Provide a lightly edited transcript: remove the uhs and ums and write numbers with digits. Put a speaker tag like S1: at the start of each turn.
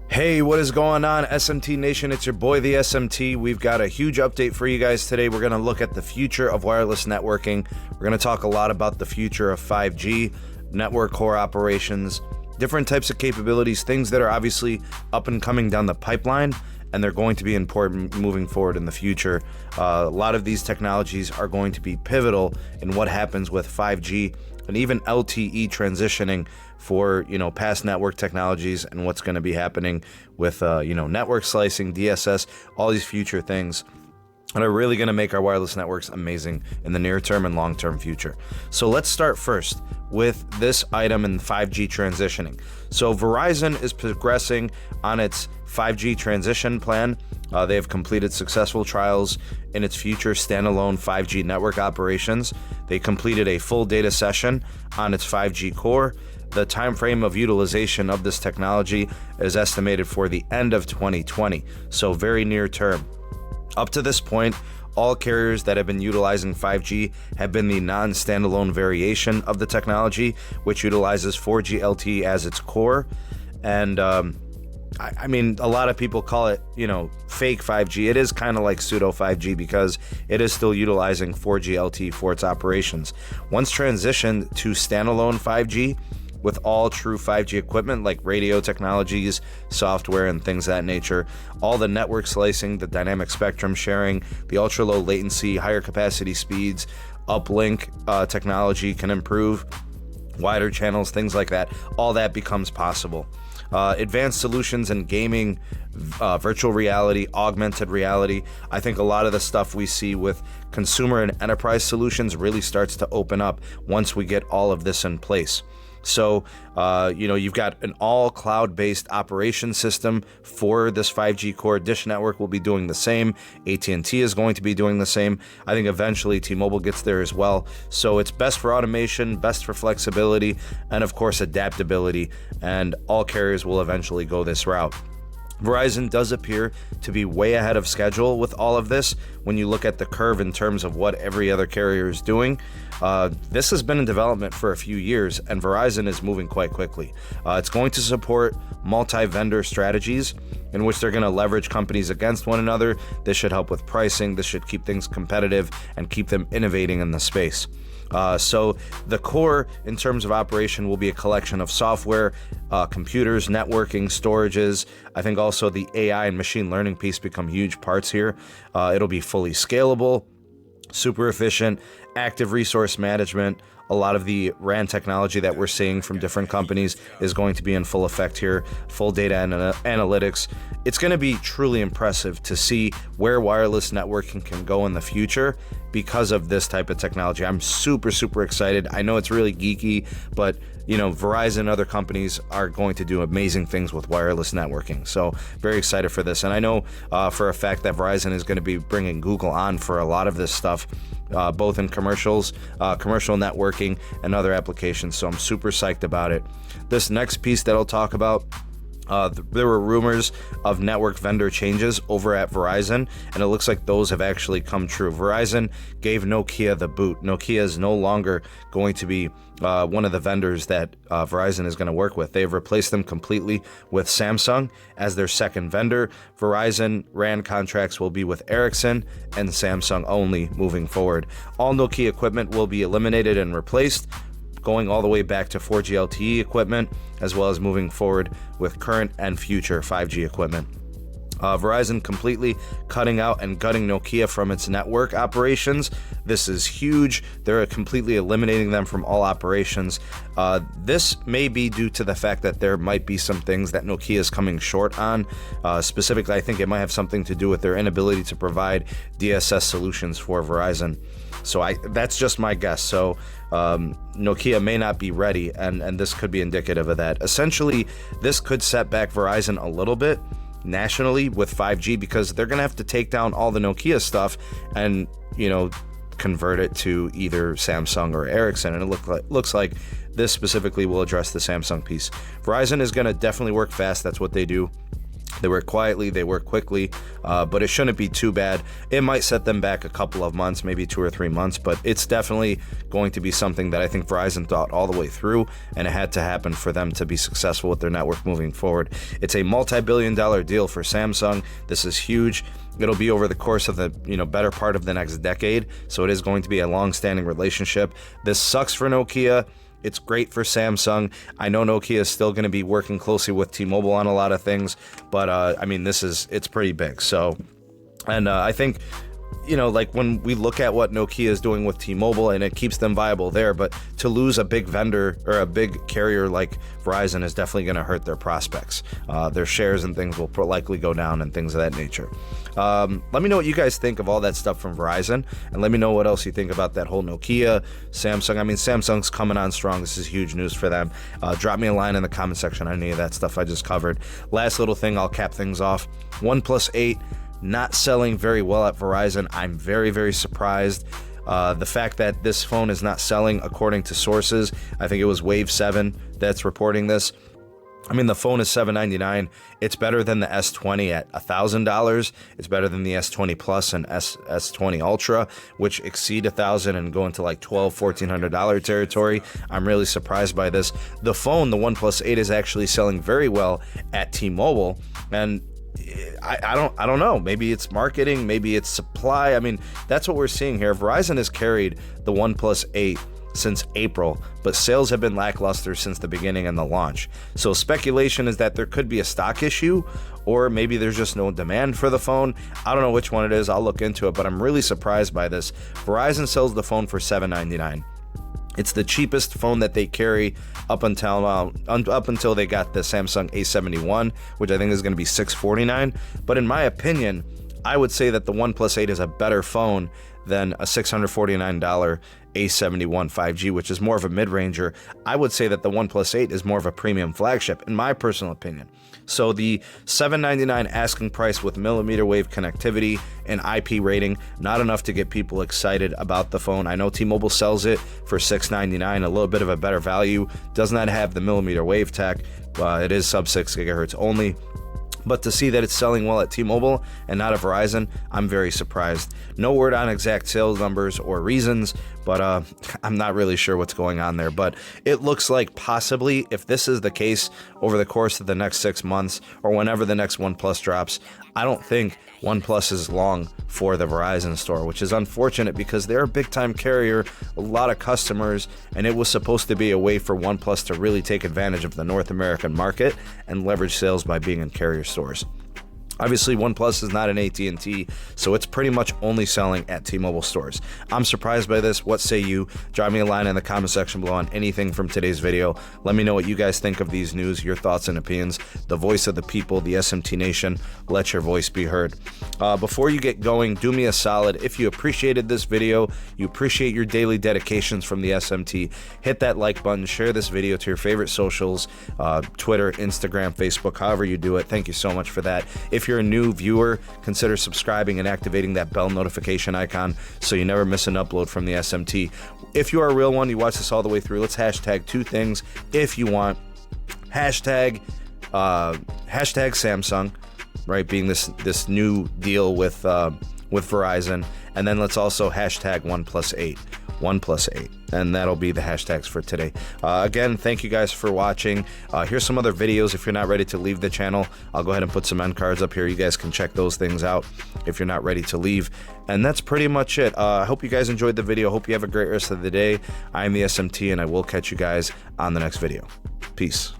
S1: Hey, what is going on, SMT Nation? It's your boy, the SMT. We've got a huge update for you guys today. We're going to look at the future of wireless networking. We're going to talk a lot about the future of 5G, network core operations, different types of capabilities, things that are obviously up and coming down the pipeline, and they're going to be important moving forward in the future. A lot of these technologies are going to be pivotal in what happens with 5G and even LTE transitioning for, past network technologies and what's going to be happening with, network slicing, DSS, all these future things that are really going to make our wireless networks amazing in the near term and long term future. So let's start first with this item in 5G transitioning. So Verizon is progressing on its 5G transition plan. They have completed successful trials in its future standalone 5G network operations. They completed a full data session on its 5G core. The time frame of utilization of this technology is estimated for the end of 2020, so very near term. Up to this point, all carriers that have been utilizing 5G have been the non-standalone variation of the technology, which utilizes 4G LTE as its core. And I mean, a lot of people call it, fake 5G. It is kind of like pseudo 5G because it is still utilizing 4G LTE for its operations. Once transitioned to standalone 5G, with all true 5G equipment like radio technologies, software, and things of that nature, all the network slicing, the dynamic spectrum sharing, the ultra-low latency, higher capacity speeds, uplink technology can improve, wider channels, things like that, all that becomes possible. Advanced solutions in gaming, virtual reality, augmented reality. I think a lot of the stuff we see with consumer and enterprise solutions really starts to open up once we get all of this in place. So, you've got an all cloud-based operation system for this 5G core. Dish Network will be doing the same. AT&T is going to be doing the same. I think eventually T-Mobile gets there as well. So it's best for automation, best for flexibility, and of course adaptability. And all carriers will eventually go this route. Verizon does appear to be way ahead of schedule with all of this when you look at the curve in terms of what every other carrier is doing. This has been in development for a few years, and Verizon is moving quite quickly. It's going to support multi-vendor strategies in which they're going to leverage companies against one another. This should help with pricing. This should keep things competitive and keep them innovating in the space. So the core in terms of operation will be a collection of software, computers, networking, storages. I think also the AI and machine learning piece become huge parts here. It'll be fully scalable, super efficient, active resource management. A lot of the RAN technology that we're seeing from different companies is going to be in full effect here, full data analytics. It's going to be truly impressive to see where wireless networking can go in the future because of this type of technology. I'm super, super excited. I know it's really geeky, but Verizon and other companies are going to do amazing things with wireless networking. So very excited for this. And I know for a fact that Verizon is going to be bringing Google on for a lot of this stuff, both in commercial networking and other applications. So I'm super psyched about it. This next piece that I'll talk about, there were rumors of network vendor changes over at Verizon, and it looks like those have actually come true. Verizon gave Nokia the boot. Nokia is no longer going to be one of the vendors that Verizon is going to work with. They've replaced them completely with Samsung as their second vendor. Verizon RAN contracts will be with Ericsson and Samsung only moving forward. All Nokia equipment will be eliminated and replaced, going all the way back to 4G LTE equipment, as well as moving forward with current and future 5G equipment. Verizon completely cutting out and gutting Nokia from its network operations. This is huge. They're completely eliminating them from all operations. This may be due to the fact that there might be some things that Nokia is coming short on. Specifically, I think it might have something to do with their inability to provide DSS solutions for Verizon. So that's just my guess. So Nokia may not be ready, and this could be indicative of that. Essentially, this could set back Verizon a little bit nationally with 5G because they're going to have to take down all the Nokia stuff and, convert it to either Samsung or Ericsson. And it looks like this specifically will address the Samsung piece. Verizon is going to definitely work fast. That's what they do. They work quietly, they work quickly, but it shouldn't be too bad. It might set them back a couple of months, maybe 2 or 3 months, but it's definitely going to be something that I think Verizon thought all the way through, and it had to happen for them to be successful with their network moving forward. It's a multi-billion-dollar deal for Samsung. This is huge. It'll be over the course of the better part of the next decade, so it is going to be a long-standing relationship. This sucks for Nokia. It's great for Samsung. I know Nokia is still going to be working closely with T-Mobile on a lot of things, but I mean, it's pretty big. So, and I think, like when we look at what Nokia is doing with T-Mobile, and it keeps them viable there, but to lose a big vendor or a big carrier like Verizon is definitely going to hurt their prospects. Their shares and things will likely go down and things of that nature. Let me know what you guys think of all that stuff from Verizon, and let me know what else you think about that whole Nokia, Samsung. I mean, Samsung's coming on strong. This is huge news for them. Drop me a line in the comment section on any of that stuff I just covered. Last little thing, I'll cap things off. OnePlus 8 not selling very well at Verizon. I'm very, very surprised. The fact that this phone is not selling, according to sources, I think it was Wave 7 that's reporting this. I mean, the phone is $799. It's better than the S20 at $1,000. It's better than the S20 Plus and S20 Ultra, which exceed $1,000 and go into like $1,200-$1,400 territory. I'm really surprised by this. The phone, the OnePlus 8, is actually selling very well at T-Mobile, and I don't know. Maybe it's marketing, maybe it's supply. I mean, that's what we're seeing here. Verizon has carried the OnePlus 8 since April, but sales have been lackluster since the beginning and the launch. So speculation is that there could be a stock issue, or maybe there's just no demand for the phone. I don't know which one it is. I'll look into it, but I'm really surprised by this. Verizon sells the phone for $799. It's the cheapest phone that they carry up until they got the Samsung A71, which I think is going to be $649. But in my opinion, I would say that the OnePlus 8 is a better phone than a $649 A71 5G, which is more of a mid-ranger. I would say that the OnePlus 8 is more of a premium flagship, in my personal opinion. So the $799 asking price with millimeter wave connectivity and IP rating, not enough to get people excited about the phone. I know T-Mobile sells it for $699, a little bit of a better value. Does not have the millimeter wave tech. It is sub 6 gigahertz only. But to see that it's selling well at T-Mobile and not at Verizon, I'm very surprised. No word on exact sales numbers or reasons, but I'm not really sure what's going on there. But it looks like possibly, if this is the case over the course of the next 6 months or whenever the next OnePlus drops, I don't think OnePlus is long for the Verizon store, which is unfortunate because they're a big-time carrier, a lot of customers, and it was supposed to be a way for OnePlus to really take advantage of the North American market and leverage sales by being in carrier stores. Obviously, OnePlus is not an AT&T, so it's pretty much only selling at T-Mobile stores. I'm surprised by this. What say you? Drop me a line in the comment section below on anything from today's video. Let me know what you guys think of these news, your thoughts and opinions. The voice of the people, the SMT Nation. Let your voice be heard. Before you get going, do me a solid. If you appreciated this video, you appreciate your daily dedications from the SMT, hit that like button, share this video to your favorite socials, Twitter, Instagram, Facebook, however you do it. Thank you so much for that. If you're a new viewer, consider subscribing and activating that bell notification icon so you never miss an upload from the SMT. If you are a real one, you watch this all the way through, let's hashtag 2 things if you want. Hashtag Samsung, right, being this new deal with Verizon, and then let's also hashtag OnePlus 8. And that'll be the hashtags for today. Again, thank you guys for watching. Here's some other videos. If you're not ready to leave the channel, I'll go ahead and put some end cards up here. You guys can check those things out if you're not ready to leave. And that's pretty much it. I hope you guys enjoyed the video. Hope you have a great rest of the day. I am the SMT, and I will catch you guys on the next video. Peace.